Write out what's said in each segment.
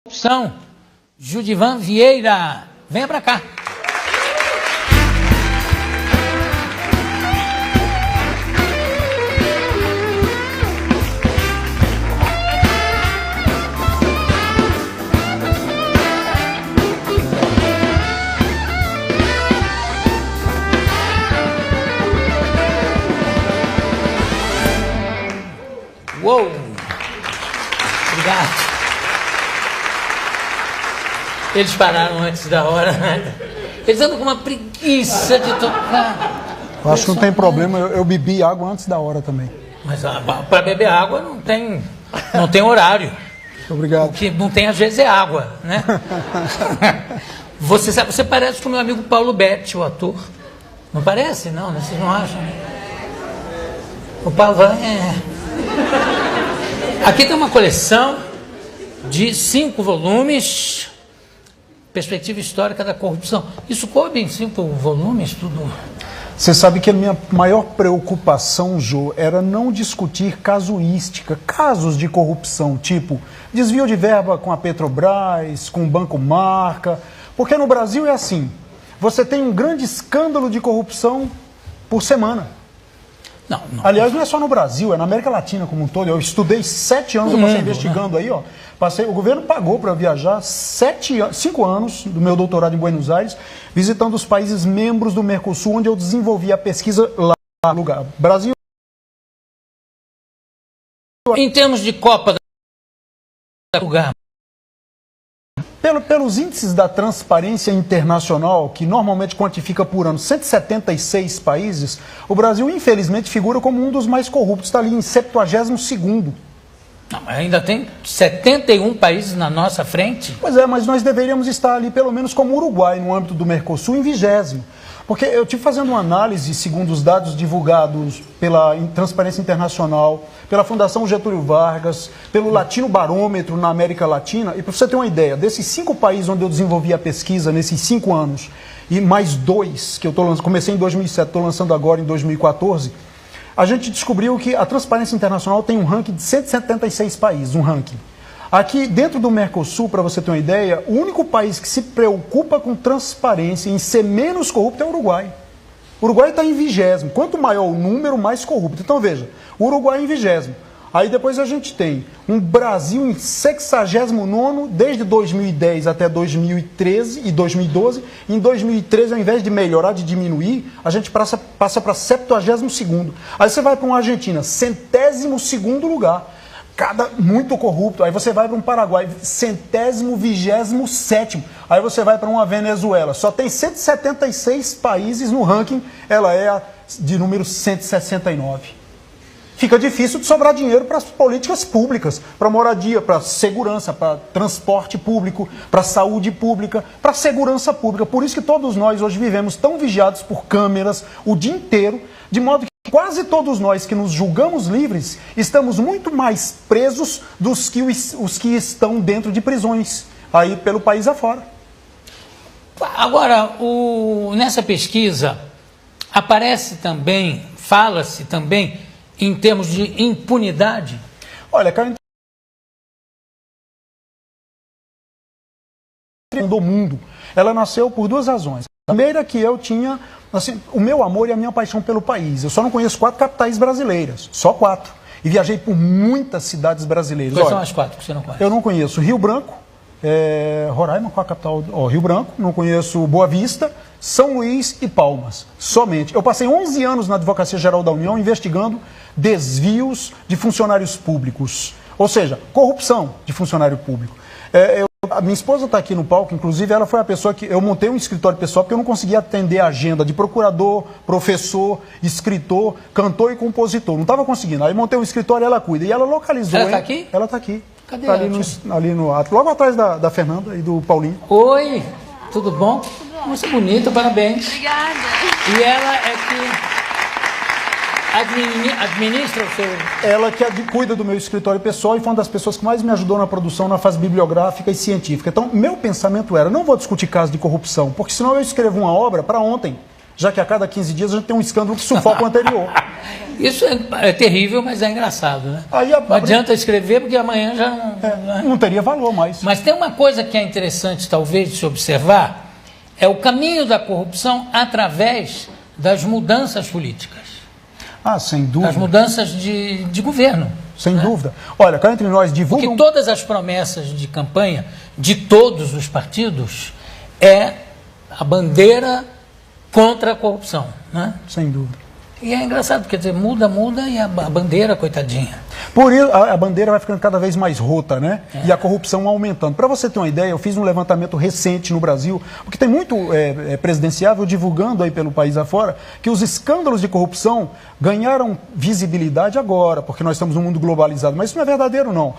Corrupção, Judivan Vieira, venha para cá. Uou! Obrigado. Eles pararam antes da hora, né? Eles andam com uma preguiça de tocar. Eu acho que não tem problema, eu bebi água antes da hora também. Mas para beber água não tem horário. Obrigado. O que não tem às vezes é água, né? Você parece com o meu amigo Paulo Betti, o ator. Não parece? Não, né? Vocês não acham? O Paulo Aqui tem uma coleção de 5 volumes, Perspectiva Histórica da Corrupção. Isso coube em 5 volumes, tudo? Você sabe que a minha maior preocupação, Jô, era não discutir casuística, casos de corrupção, tipo desvio de verba com a Petrobras, com o Banco Marca, porque no Brasil é assim, você tem um grande escândalo de corrupção por semana. Não. Aliás, não é só no Brasil, é na América Latina como um todo. Eu estudei 7 anos, eu passei investigando aí, ó. O governo pagou para viajar 5 anos do meu doutorado em Buenos Aires, visitando os países membros do Mercosul, onde eu desenvolvi a pesquisa lá no lugar. Brasil. Em termos de Copa da lugar. Pelos índices da transparência internacional, que normalmente quantifica por ano 176 países, o Brasil, infelizmente, figura como um dos mais corruptos, está ali em 72º. Não, ainda tem 71 países na nossa frente. Pois é, mas nós deveríamos estar ali, pelo menos como o Uruguai, no âmbito do Mercosul, em 20º. Porque eu estive fazendo uma análise, segundo os dados divulgados pela Transparência Internacional, pela Fundação Getúlio Vargas, pelo Latino Barômetro na América Latina, e para você ter uma ideia, desses 5 países onde eu desenvolvi a pesquisa nesses 5 anos, e mais 2 que eu comecei em 2007, estou lançando agora em 2014, a gente descobriu que a Transparência Internacional tem um ranking de 176 países, um ranking. Aqui, dentro do Mercosul, para você ter uma ideia, o único país que se preocupa com transparência, em ser menos corrupto, é o Uruguai. O Uruguai está em 20º. Quanto maior o número, mais corrupto. Então, veja, o Uruguai em 20º. Aí depois a gente tem um Brasil em 69º, desde 2010 até 2013 e 2012. Em 2013, ao invés de melhorar, de diminuir, a gente passa para 72º. Aí você vai para uma Argentina, 102º lugar. Muito corrupto. Aí você vai para um Paraguai, 127º. Aí você vai para uma Venezuela. Só tem 176 países no ranking, ela é de número 169. Fica difícil de sobrar dinheiro para as políticas públicas, para moradia, para segurança, para transporte público, para saúde pública, para segurança pública. Por isso que todos nós hoje vivemos tão vigiados por câmeras o dia inteiro, de modo que quase todos nós que nos julgamos livres estamos muito mais presos dos que os que estão dentro de prisões, aí pelo país afora. Agora, nessa pesquisa, fala-se também em termos de impunidade? Olha, cara, do mundo, ela nasceu por 2 razões. A primeira é que eu tinha, assim, o meu amor e a minha paixão pelo país. Eu só não conheço 4 capitais brasileiras, só 4. E viajei por muitas cidades brasileiras. Quais são as 4 que você não conhece? Eu não conheço Rio Branco, Roraima, qual a capital? Rio Branco, não conheço Boa Vista, São Luís e Palmas, somente. Eu passei 11 anos na Advocacia Geral da União investigando desvios de funcionários públicos, ou seja, corrupção de funcionário público. A minha esposa está aqui no palco, inclusive ela foi a pessoa que eu montei um escritório pessoal porque eu não conseguia atender a agenda de procurador, professor, escritor, cantor e compositor, não estava conseguindo. Aí montei um escritório e ela cuida. E ela localizou... Ela está aqui? Ela está aqui. Cadê tá ela? ali no ato, logo atrás da Fernanda e do Paulinho. Oi, tudo bom? Tudo bom. Moça bonita, parabéns. Obrigada. E ela é que administra o seu... Ela que cuida do meu escritório pessoal e foi uma das pessoas que mais me ajudou na produção na fase bibliográfica e científica. Então, meu pensamento era, não vou discutir casos de corrupção, porque senão eu escrevo uma obra para ontem, já que a cada 15 dias a gente tem um escândalo que sufoca o anterior. Isso é terrível, mas é engraçado, né? Não adianta escrever, porque amanhã já não teria valor mais. Mas tem uma coisa que é interessante, talvez, de se observar, é o caminho da corrupção através das mudanças políticas. Sem dúvida. As mudanças de governo. Sem dúvida. Olha, cá entre nós, divulgam... Porque todas as promessas de campanha de todos os partidos é a bandeira contra a corrupção, né? Sem dúvida. E é engraçado, quer dizer, muda e a bandeira, coitadinha. Por isso, a bandeira vai ficando cada vez mais rota, né? E a corrupção aumentando. Para você ter uma ideia, eu fiz um levantamento recente no Brasil, porque tem muito presidenciável divulgando aí pelo país afora, que os escândalos de corrupção ganharam visibilidade agora, porque nós estamos num mundo globalizado. Mas isso não é verdadeiro, não.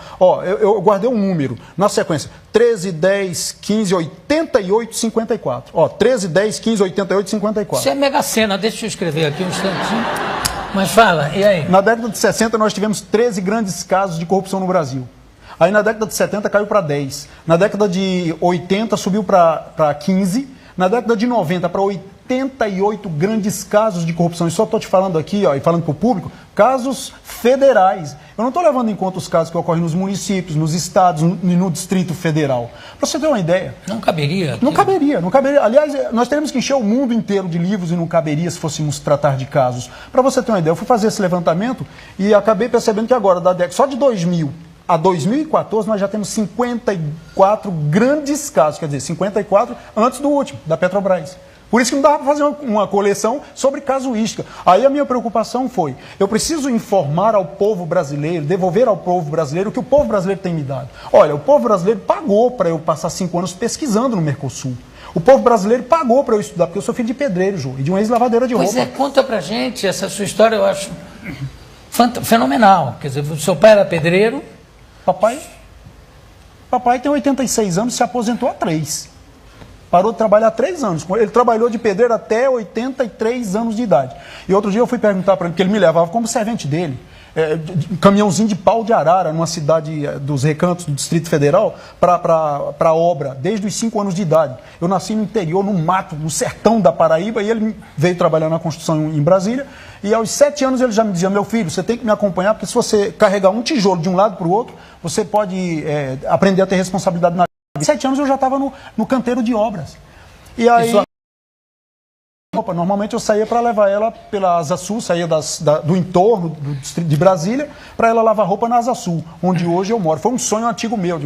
Eu guardei um número, na sequência, 13, 10, 15, 88, 54. 13, 10, 15, 88, 54. Isso é Mega Sena, deixa eu escrever aqui um instantinho. Mas fala, e aí? Na década de 60 nós tivemos 13 grandes casos de corrupção no Brasil. Aí na década de 70 caiu para 10. Na década de 80 subiu para 15. Na década de 90 para 88 grandes casos de corrupção. E só estou te falando aqui, e falando para o público, casos federais. Eu não estou levando em conta os casos que ocorrem nos municípios, nos estados, no Distrito Federal. Para você ter uma ideia. Não caberia. Não caberia. Aliás, nós teríamos que encher o mundo inteiro de livros e não caberia se fôssemos tratar de casos. Para você ter uma ideia, eu fui fazer esse levantamento e acabei percebendo que agora, só de 2000 a 2014, nós já temos 54 grandes casos. Quer dizer, 54 antes do último, da Petrobras. Por isso que não dava para fazer uma coleção sobre casuística. Aí a minha preocupação foi, eu preciso informar ao povo brasileiro, devolver ao povo brasileiro o que o povo brasileiro tem me dado. Olha, o povo brasileiro pagou para eu passar 5 anos pesquisando no Mercosul. O povo brasileiro pagou para eu estudar, porque eu sou filho de pedreiro, Ju, e de uma ex-lavadeira de roupa. Pois conta pra gente, essa sua história eu acho fenomenal. Quer dizer, o seu pai era pedreiro? Papai tem 86 anos, se aposentou há 3. Parou de trabalhar há 3 anos. Ele trabalhou de pedreiro até 83 anos de idade. E outro dia eu fui perguntar para ele, porque ele me levava como servente dele, caminhãozinho de pau de arara, numa cidade dos Recantos do Distrito Federal, para obra, desde os 5 anos de idade. Eu nasci no interior, no mato, no sertão da Paraíba, e ele veio trabalhar na construção em Brasília. E aos 7 anos ele já me dizia, meu filho, você tem que me acompanhar, porque se você carregar um tijolo de um lado para o outro, você pode aprender a ter responsabilidade na vida. 7 anos eu já estava no canteiro de obras. E aí, normalmente eu saía para levar ela pela Asa Sul, saía do entorno do distrito de Brasília, para ela lavar roupa na Asa Sul, onde hoje eu moro. Foi um sonho antigo meu.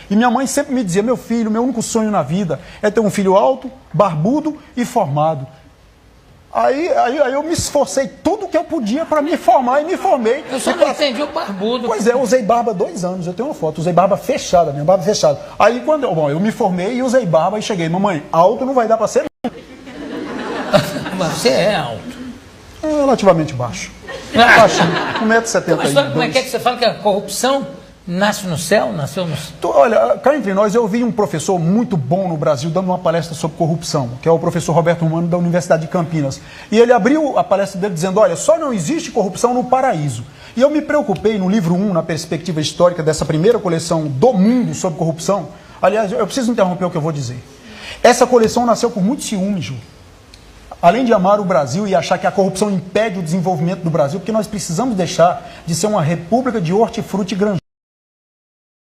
E minha mãe sempre me dizia, meu filho, meu único sonho na vida é ter um filho alto, barbudo e formado. Aí eu me esforcei tudo que eu podia para me formar e me formei. Eu só não entendi o barbudo. Pois é, eu usei barba 2 anos, eu tenho uma foto, usei barba fechada, minha barba fechada. Aí quando eu me formei e usei barba e cheguei, mamãe, alto não vai dar para ser. Mas você é alto. É relativamente baixo. Baixinho, 1,72 m. Mas como é que você fala que a corrupção nasce no céu, nasceu no céu? Olha, cá entre nós, eu vi um professor muito bom no Brasil dando uma palestra sobre corrupção, que é o professor Roberto Humano da Universidade de Campinas. E ele abriu a palestra dele dizendo, olha, só não existe corrupção no paraíso. E eu me preocupei no livro 1, na perspectiva histórica dessa primeira coleção do mundo sobre corrupção. Aliás, eu preciso interromper o que eu vou dizer. Essa coleção nasceu por muito ciúme, Ju. Além de amar o Brasil e achar que a corrupção impede o desenvolvimento do Brasil, porque nós precisamos deixar de ser uma república de hortifruti granjeiro.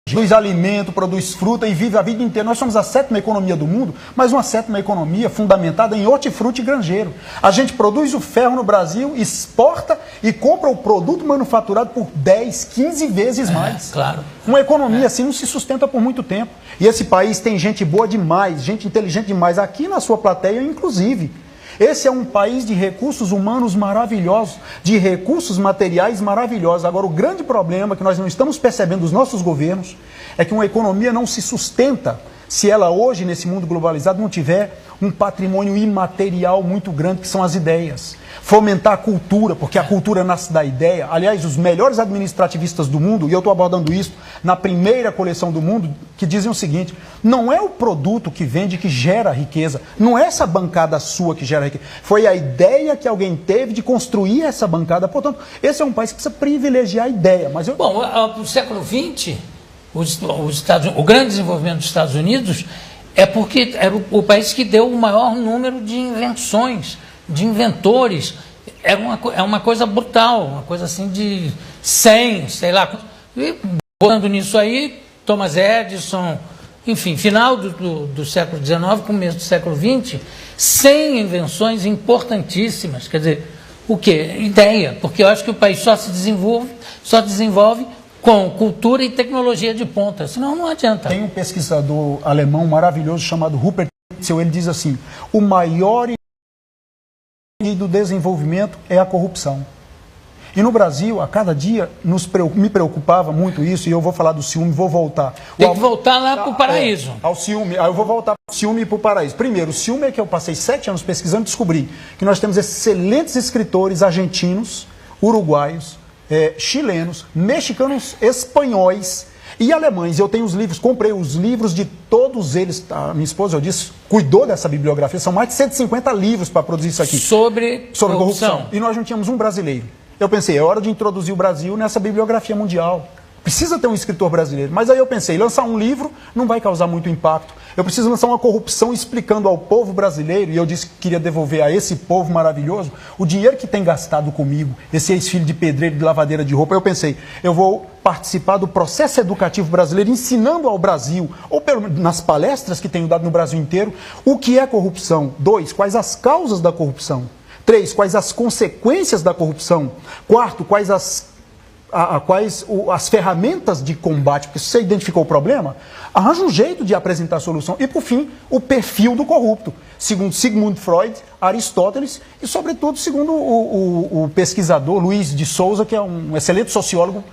Produz alimento, produz fruta e vive a vida inteira. Nós somos a 7ª economia do mundo, mas uma 7ª economia fundamentada em hortifruti granjeiro. A gente produz o ferro no Brasil, exporta e compra o produto manufaturado por 10, 15 vezes mais. Claro. Uma economia assim não se sustenta por muito tempo. E esse país tem gente boa demais, gente inteligente demais, aqui na sua plateia, inclusive. Esse é um país de recursos humanos maravilhosos, de recursos materiais maravilhosos. Agora, o grande problema que nós não estamos percebendo dos nossos governos é que uma economia não se sustenta se ela hoje, nesse mundo globalizado, não tiver um patrimônio imaterial muito grande, que são as ideias. Fomentar a cultura, porque a cultura nasce da ideia. Aliás, os melhores administrativistas do mundo, e eu estou abordando isso na primeira coleção do mundo, que dizem o seguinte, não é o produto que vende que gera riqueza, não é essa bancada sua que gera riqueza, foi a ideia que alguém teve de construir essa bancada. Portanto, esse é um país que precisa privilegiar a ideia. Mas Bom, no século XX, o grande desenvolvimento dos Estados Unidos é porque era o país que deu o maior número de invenções, de inventores, é uma coisa brutal, uma coisa assim de 100, sei lá. E, botando nisso aí, Thomas Edison, enfim, final do século XIX, começo do século XX, 100 invenções importantíssimas. Quer dizer, o quê? Ideia, porque eu acho que o país só desenvolve com cultura e tecnologia de ponta, senão não adianta. Tem um pesquisador alemão maravilhoso chamado Rupert Spitzel, ele diz assim, o maior do desenvolvimento é a corrupção. E no Brasil, a cada dia, me preocupava muito isso, e eu vou falar do ciúme, vou voltar. Tem que voltar lá para o paraíso. Ao ciúme, aí eu vou voltar para o ciúme e para o paraíso. Primeiro, o ciúme é que eu passei 7 anos pesquisando e descobri que nós temos excelentes escritores argentinos, uruguaios, chilenos, mexicanos, espanhóis e alemães. Eu tenho os livros, comprei os livros de todos eles. A minha esposa, eu disse, cuidou dessa bibliografia. São mais de 150 livros para produzir isso aqui. Sobre corrupção. E nós não tínhamos um brasileiro. Eu pensei, é hora de introduzir o Brasil nessa bibliografia mundial. Precisa ter um escritor brasileiro. Mas aí eu pensei, lançar um livro não vai causar muito impacto. Eu preciso lançar uma corrupção explicando ao povo brasileiro, e eu disse que queria devolver a esse povo maravilhoso o dinheiro que tem gastado comigo, esse ex-filho de pedreiro de lavadeira de roupa. Eu pensei, eu vou participar do processo educativo brasileiro, ensinando ao Brasil, ou pelo menos nas palestras que tenho dado no Brasil inteiro, o que é corrupção. 2, quais as causas da corrupção. 3, quais as consequências da corrupção. 4, quais as ferramentas de combate, porque se você identificou o problema, arranja um jeito de apresentar a solução. E, por fim, o perfil do corrupto, segundo Sigmund Freud, Aristóteles e, sobretudo, segundo o pesquisador Luiz de Souza, que é um excelente sociólogo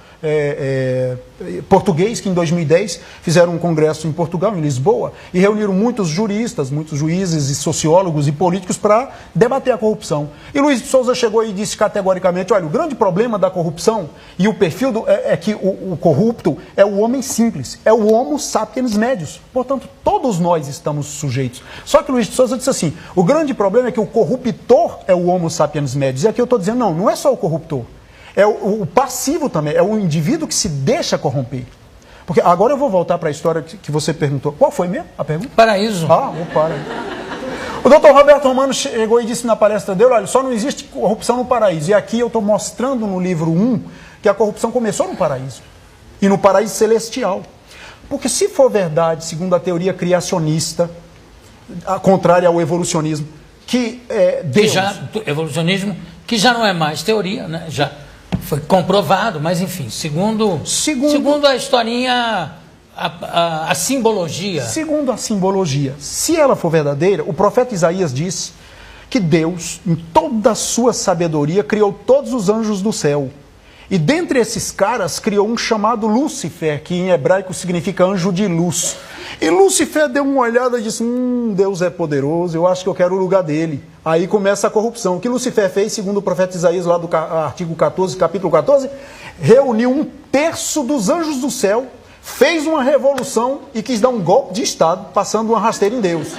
português, que em 2010 fizeram um congresso em Portugal, em Lisboa, e reuniram muitos juristas, muitos juízes e sociólogos e políticos para debater a corrupção. E Luiz de Souza chegou e disse categoricamente, olha, o grande problema da corrupção e o perfil é que o corrupto é o homem simples, é o homo sapiens médios. Portanto, todos nós estamos sujeitos. Só que Luiz de Souza disse assim, o grande problema é que o corruptor é o homo sapiens médios. E aqui eu estou dizendo, não é só o corruptor. É o passivo também, é o indivíduo que se deixa corromper. Porque agora eu vou voltar para a história que você perguntou. Qual foi mesmo a pergunta? Paraíso. O doutor Roberto Romano chegou e disse na palestra dele, olha, só não existe corrupção no paraíso. E aqui eu estou mostrando no livro 1 que a corrupção começou no paraíso. E no paraíso celestial. Porque se for verdade, segundo a teoria criacionista, contrária ao evolucionismo, que Deus... evolucionismo, que já não é mais teoria, né? Já foi comprovado, mas enfim, segundo a historinha, a simbologia. Segundo a simbologia, se ela for verdadeira, o profeta Isaías diz que Deus, em toda a sua sabedoria, criou todos os anjos do céu. E dentre esses caras, criou um chamado Lúcifer, que em hebraico significa anjo de luz. E Lúcifer deu uma olhada e disse, Deus é poderoso, eu acho que eu quero o lugar dele. Aí começa a corrupção. O que Lúcifer fez, segundo o profeta Isaías, lá do artigo 14, capítulo 14, reuniu 1/3 dos anjos do céu, fez uma revolução e quis dar um golpe de Estado, passando uma rasteira em Deus.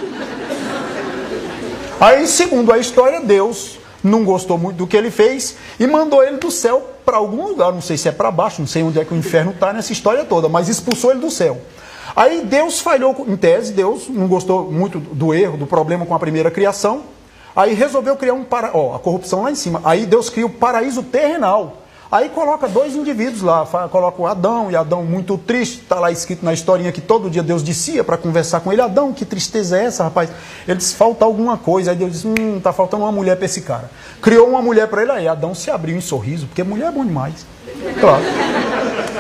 Aí, segundo a história, Deus não gostou muito do que ele fez e mandou ele do céu para algum lugar, não sei se é para baixo, não sei onde é que o inferno está nessa história toda, mas expulsou ele do céu. Aí Deus falhou, em tese, Deus não gostou muito do erro, do problema com a primeira criação, aí resolveu criar a corrupção lá em cima, aí Deus cria o paraíso terrenal. Aí coloca 2 indivíduos lá, coloca o Adão, e Adão muito triste, está lá escrito na historinha que todo dia Deus descia para conversar com ele, Adão, que tristeza é essa, rapaz? Ele disse, falta alguma coisa, aí Deus disse, está faltando uma mulher para esse cara. Criou uma mulher para ele, aí Adão se abriu em sorriso, porque mulher é bom demais, claro.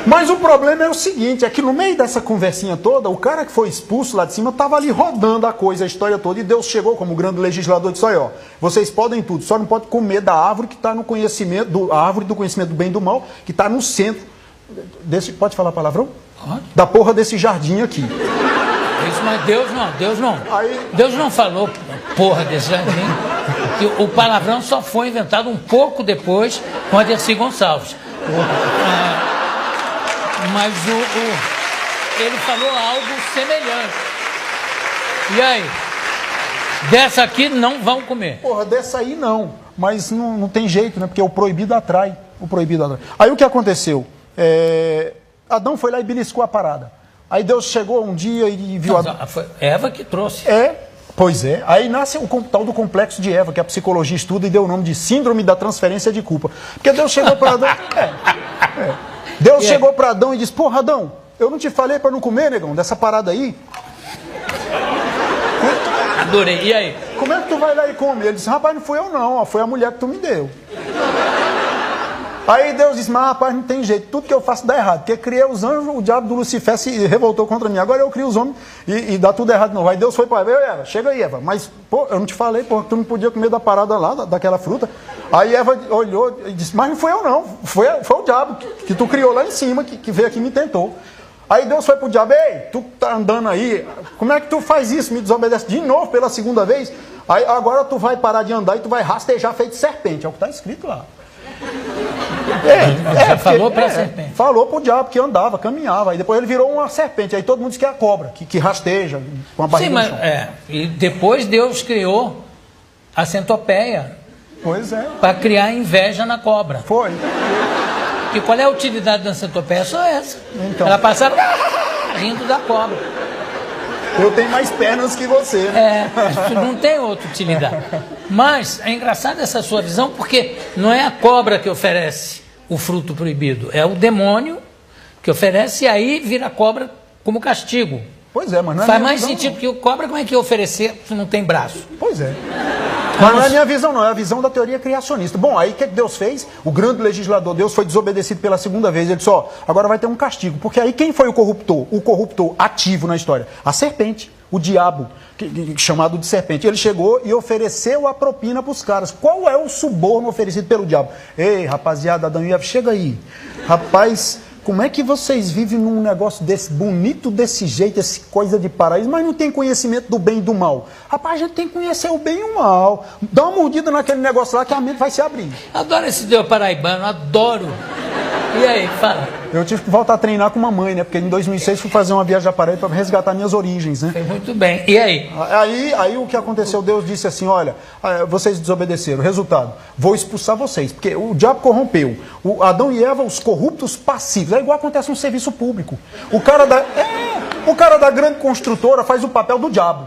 Mas o problema é o seguinte, é que no meio dessa conversinha toda, o cara que foi expulso lá de cima estava ali rodando a coisa, a história toda, e Deus chegou como grande legislador e disse, olha, vocês podem tudo, só não pode comer da árvore que está no conhecimento, a árvore do conhecimento do bem e do mal, que está no centro desse, pode falar palavrão? Pode. Da porra desse jardim aqui. Isso, mas Deus não falou porra desse jardim. O palavrão só foi inventado um pouco depois com a Dercy Gonçalves. Mas ele falou algo semelhante. E aí? Dessa aqui não vão comer. Porra, dessa aí não. Mas não tem jeito, né? Porque o proibido atrai. O proibido atrai. Aí o que aconteceu? Adão foi lá e beliscou a parada. Aí Deus chegou um dia e viu... Foi Eva que trouxe. Pois é. Aí nasce o tal do complexo de Eva, que a psicologia estuda e deu o nome de síndrome da transferência de culpa. Porque Deus chegou para Adão... Deus chegou para Adão e disse, porra, Adão, eu não te falei para não comer, negão, dessa parada aí? Adorei. E aí? Como é que tu vai lá e come? Ele disse, rapaz, não fui eu não, foi a mulher que tu me deu. Aí Deus disse, mas rapaz, não tem jeito, tudo que eu faço dá errado, porque criei os anjos, o diabo do Lucifer se revoltou contra mim, agora eu crio os homens e dá tudo errado de novo. Aí Deus foi para Eva, chega aí, Eva, mas pô, eu não te falei, pô, tu não podia comer da parada lá, daquela fruta. Aí Eva olhou e disse, mas não fui eu não, foi o diabo que tu criou lá em cima, que veio aqui e me tentou. Aí Deus foi pro diabo, ei, tu tá andando aí, como é que tu faz isso, me desobedece de novo pela segunda vez? Aí agora tu vai parar de andar e tu vai rastejar feito serpente, é o que está escrito lá. Falou para a serpente. Falou pro diabo que andava, caminhava. Aí depois ele virou uma serpente. Aí todo mundo diz que é a cobra, que rasteja com a barriga no chão. E depois Deus criou a centopeia. Pois é. Para criar inveja na cobra. Foi. E qual é a utilidade da centopeia? Só essa. Então. Ela passaram rindo da cobra. Eu tenho mais pernas que você, né? Não tem outra utilidade. Mas é engraçado essa sua visão, porque não é a cobra que oferece o fruto proibido, é o demônio que oferece e aí vira a cobra como castigo. Pois é, mas não é Faz mais sentido que o cobra, como é que ia oferecer se não tem braço? Pois é. Mas não é a minha visão, não, é a visão da teoria criacionista. Bom, aí o que Deus fez? O grande legislador, Deus foi desobedecido pela segunda vez. Ele disse, ó, agora vai ter um castigo. Porque aí quem foi o corruptor ativo na história? A serpente, o diabo, chamado de serpente. Ele chegou e ofereceu a propina para os caras. Qual é o suborno oferecido pelo diabo? Ei, rapaziada, Adão e Eva, chega aí. Rapaz... Como é que vocês vivem num negócio desse, bonito desse jeito, essa coisa de paraíso, mas não tem conhecimento do bem e do mal? Rapaz, a gente tem que conhecer o bem e o mal. Dá uma mordida naquele negócio lá que a mente vai se abrir. Adoro esse Deus paraibano, adoro. E aí, fala. Eu tive que voltar a treinar com uma mãe, né? Porque em 2006 fui fazer uma viagem a Paraíba para resgatar minhas origens, né? Foi muito bem. E aí? Aí o que aconteceu? Deus disse assim, olha, vocês desobedeceram. Resultado, vou expulsar vocês. Porque o diabo corrompeu. O Adão e Eva, os corruptos passivos. É igual acontece no serviço público. O cara da grande construtora faz o papel do diabo.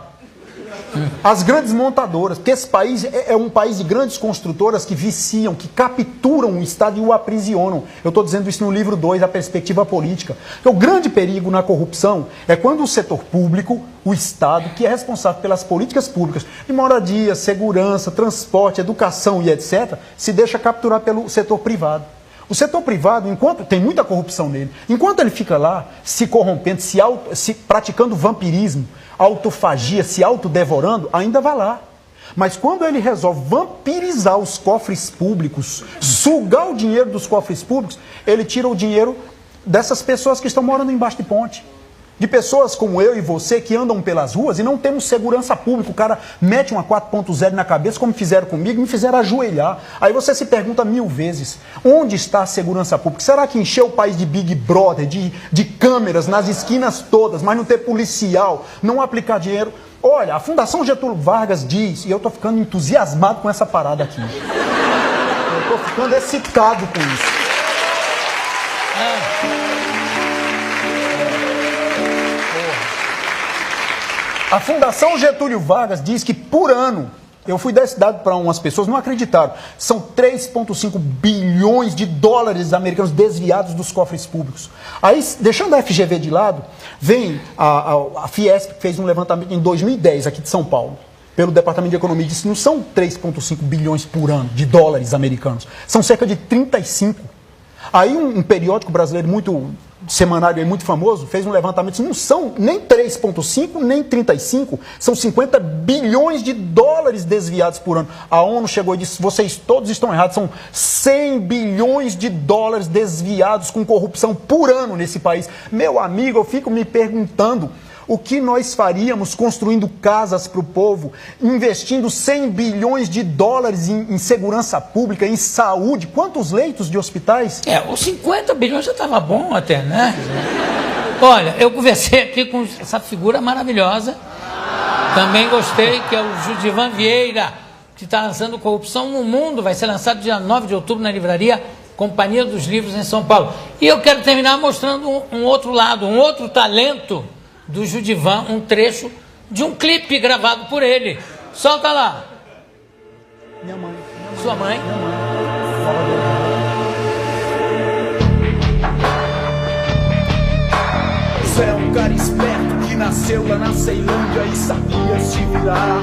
As grandes montadoras, porque esse país é um país de grandes construtoras que viciam, que capturam o Estado e o aprisionam. Eu estou dizendo isso no livro 2, A Perspectiva Política. O grande perigo na corrupção é quando o setor público, o Estado, que é responsável pelas políticas públicas de moradia, segurança, transporte, educação e etc., se deixa capturar pelo setor privado. O setor privado, enquanto tem muita corrupção nele, enquanto ele fica lá se corrompendo, se praticando vampirismo, autofagia, se autodevorando, ainda vai lá. Mas quando ele resolve vampirizar os cofres públicos, sugar o dinheiro dos cofres públicos, ele tira o dinheiro dessas pessoas que estão morando embaixo de ponte. De pessoas como eu e você que andam pelas ruas e não temos segurança pública. O cara mete uma 4.0 na cabeça, como fizeram comigo, me fizeram ajoelhar. Aí você se pergunta 1000 vezes, onde está a segurança pública? Será que encheu o país de Big Brother, de câmeras nas esquinas todas, mas não ter policial, não aplicar dinheiro? Olha, a Fundação Getúlio Vargas diz, e eu estou ficando entusiasmado com essa parada aqui. Eu estou ficando excitado com isso. A Fundação Getúlio Vargas diz que por ano, eu fui dar esse dado para umas pessoas, não acreditaram, são 3,5 bilhões de dólares americanos desviados dos cofres públicos. Aí, deixando a FGV de lado, vem a Fiesp, que fez um levantamento em 2010, aqui de São Paulo, pelo Departamento de Economia, disse que não são 3,5 bilhões por ano de dólares americanos, são cerca de 35. Aí um periódico brasileiro muito semanário muito famoso fez um levantamento, não são nem 3,5 nem 35, são 50 bilhões de dólares desviados por ano. A ONU chegou e disse, vocês todos estão errados, são 100 bilhões de dólares desviados com corrupção por ano nesse país. Meu amigo, eu fico me perguntando, o que nós faríamos construindo casas para o povo, investindo 100 bilhões de dólares em segurança pública, em saúde? Quantos leitos de hospitais? Os 50 bilhões já estava bom até, né? Olha, eu conversei aqui com essa figura maravilhosa. Também gostei, que é o Judivan Vieira, que está lançando Corrupção no Mundo. Vai ser lançado dia 9 de outubro na livraria Companhia dos Livros em São Paulo. E eu quero terminar mostrando um outro lado, um outro talento do Judivan, um trecho de um clipe gravado por ele. Solta lá. Minha mãe. Sua mãe? Minha mãe. Você é um cara esperto que nasceu lá na Ceilândia e sabia se virar.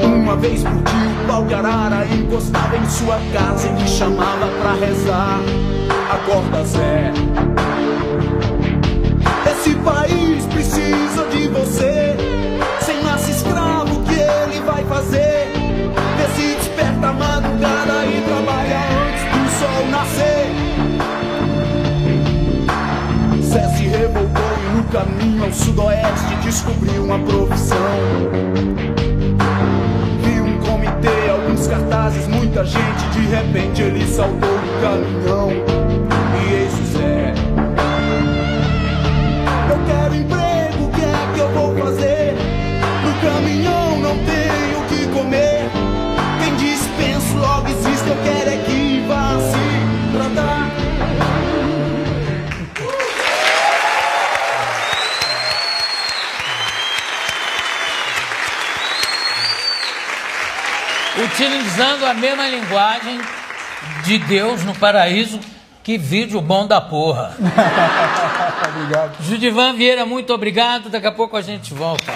Uma vez por dia o pau de arara encostava em sua casa e me chamava pra rezar. Acorda, Zé, esse país precisa de você. Sem nasce escravo, o que ele vai fazer? Vê se desperta a madrugada e trabalha antes do sol nascer. Zé se revoltou e no caminho ao sudoeste descobriu uma profissão. Viu um comitê, alguns cartazes, muita gente. De repente ele saltou do caminhão. E eis o Zé: eu quero emprego, o que é que eu vou fazer? No caminhão não tenho o que comer. Quem dispensa logo existe, eu quero é que vá se tratar. Utilizando a mesma linguagem de Deus no paraíso, que vídeo bom da porra. Obrigado. Judivan Vieira, muito obrigado. Daqui a pouco a gente volta.